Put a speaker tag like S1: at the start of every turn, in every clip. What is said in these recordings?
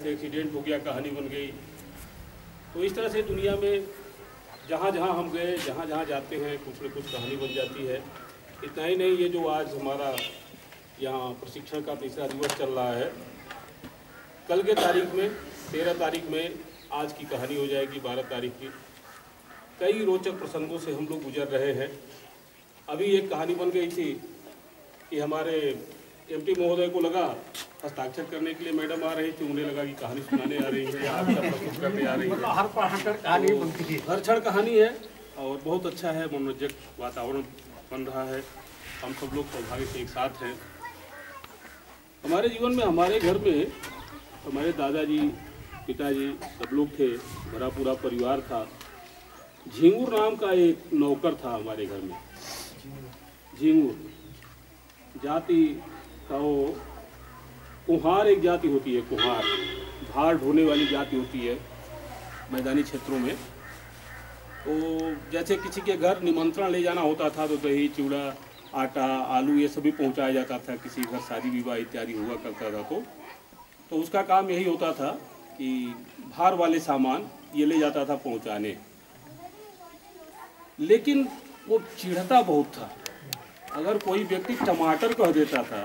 S1: Accident हो गया, कहानी बन गई। तो इस तरह से दुनिया में जहाँ जहाँ हम गए, जहाँ जहाँ जाते हैं, कुछ न कुछ कहानी बन जाती है। इतना ही नहीं, ये जो आज हमारा यहाँ प्रशिक्षण का तीसरा दिवस चल रहा है, कल के तारीख में 13 तारीख में आज की कहानी हो जाएगी 12 तारीख की। कई रोचक प्रसंगों से हम लोग गुजर रहे हैं। अभी एक कहानी बन गई थी कि हमारे एमटी महोदय को लगा हस्ताक्षर करने के लिए मैडम आ रही थी, उन्हें लगा कि कहानी सुनाने आ रही है या आपका प्रस्तुत करने आ रही है।
S2: हर कहानी बनती है,
S1: हर क्षण कहानी है और बहुत अच्छा है, मनोरंजक वातावरण बन रहा है। हम सब लोग सौभाग्य से एक साथ हैं। हमारे जीवन में, हमारे घर में हमारे दादाजी, पिताजी सब लोग थे, भरा पूरा परिवार था। झिंगुर नाम का एक नौकर था हमारे घर में। झिंगुर जाति का वो कुम्हार एक जाति होती है, कुम्हार भार ढोने वाली जाति होती है मैदानी क्षेत्रों में। तो जैसे किसी के घर निमंत्रण ले जाना होता था तो दही, चूड़ा, आटा, आलू ये सभी पहुंचाया जाता था। किसी घर शादी विवाह इत्यादि हुआ करता था तो उसका काम यही होता था कि भार वाले सामान ये ले जाता था पहुंचाने। लेकिन वो चिढ़ता बहुत था। अगर कोई व्यक्ति टमाटर कह देता था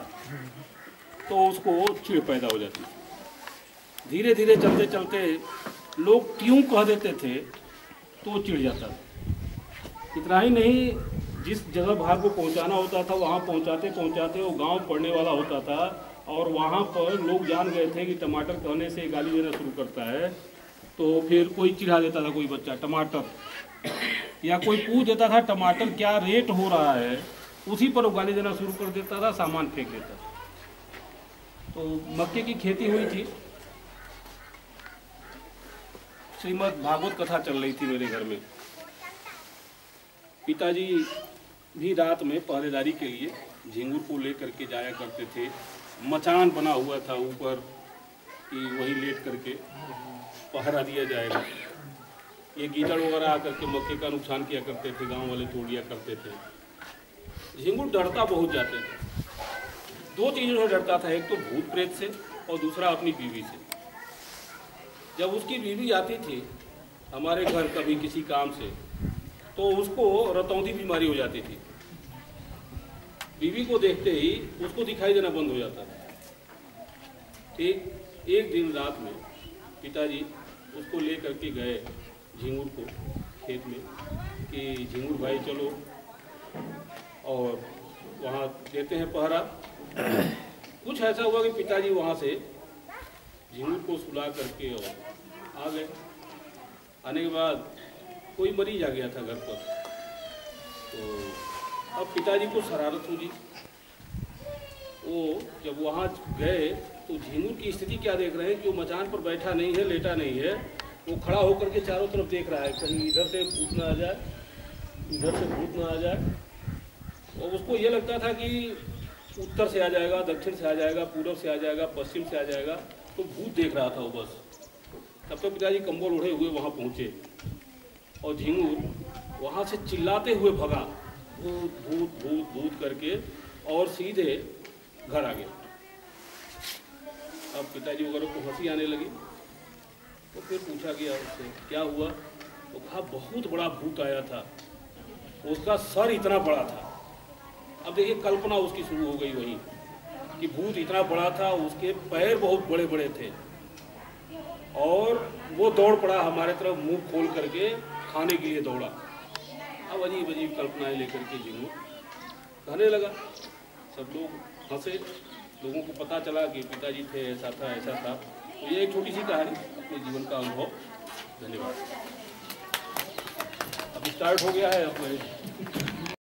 S1: तो उसको चिढ़ पैदा हो जाती थी। धीरे धीरे चलते चलते लोग क्यों कह देते थे तो वो चिढ़ जाता था। इतना ही नहीं, जिस जगह भार को पहुंचाना होता था वहाँ पहुंचाते पहुंचाते वो गांव पड़ने वाला होता था और वहाँ पर लोग जान गए थे कि टमाटर कहने से गाली देना शुरू करता है। तो फिर कोई चिढ़ा देता था, कोई बच्चा टमाटर, या कोई पूछ देता था टमाटर क्या रेट हो रहा है, उसी पर वो गाली देना शुरू कर देता था, सामान फेंक देता था। तो मक्के की खेती हुई थी। श्रीमद् भागवत कथा चल रही थी मेरे घर में। पिताजी भी रात में पहरेदारी के लिए झिंगुर को लेकर के जाया करते थे। मचान बना हुआ था ऊपर कि वहीं लेट करके पहरा दिया जाएगा। ये गीदड़ वगैरह आकर के मक्के का नुकसान किया करते थे, गांव वाले तोड़ दिया करते थे। झिंगुर डरता बहुत जाते थे। दो चीज़ों से डरता था, एक तो भूत प्रेत से और दूसरा अपनी बीवी से। जब उसकी बीवी आती थी हमारे घर कभी किसी काम से तो उसको रतौंधी बीमारी हो जाती थी। बीवी को देखते ही उसको दिखाई देना बंद हो जाता था। एक दिन रात में पिताजी उसको ले करके गए झिंगुर को खेत में कि झिंगुर भाई चलो, और वहाँ देते हैं पहरा। कुछ ऐसा हुआ कि पिताजी वहाँ से झिंगुर को सुला करके और आ गए। आने के बाद कोई मरीज आ गया था घर पर। तो अब पिताजी को शरारत हुई। वो जब वहाँ गए तो झिंगुर की स्थिति क्या देख रहे हैं कि वो मचान पर बैठा नहीं है, लेटा नहीं है, वो खड़ा होकर के चारों तरफ देख रहा है, कहीं इधर से भूत ना आ जाए, इधर से भूत ना आ जाए। और उसको ये लगता था कि उत्तर से आ जाएगा, दक्षिण से आ जाएगा, पूर्व से आ जाएगा, पश्चिम से आ जाएगा। तो भूत देख रहा था वो बस। तब तक पिताजी कंबल ओढ़े हुए वहाँ पहुँचे और झिंगुर वहाँ से चिल्लाते हुए भगा, भूत भूत भूत भूत करके, और सीधे घर आ गया। अब पिताजी वगैरह को हंसी आने लगी। तो फिर पूछा गया उससे क्या हुआ, तो कहा बहुत बड़ा भूत आया था, उसका सर इतना बड़ा था। अब देखिए कल्पना उसकी शुरू हो गई वहीं कि भूत इतना बड़ा था, उसके पैर बहुत बड़े बड़े थे और वो दौड़ पड़ा हमारे तरफ, मुंह खोल करके खाने के लिए दौड़ा। अब अजीब अजीब कल्पनाएं लेकर के झिंगुर कहने लगा। सब लोग हंसे। लोगों को पता चला कि पिताजी थे, ऐसा था ऐसा था। तो ये एक छोटी सी कहानी, अपने जीवन का अनुभव। धन्यवाद। अब स्टार्ट हो गया है अपने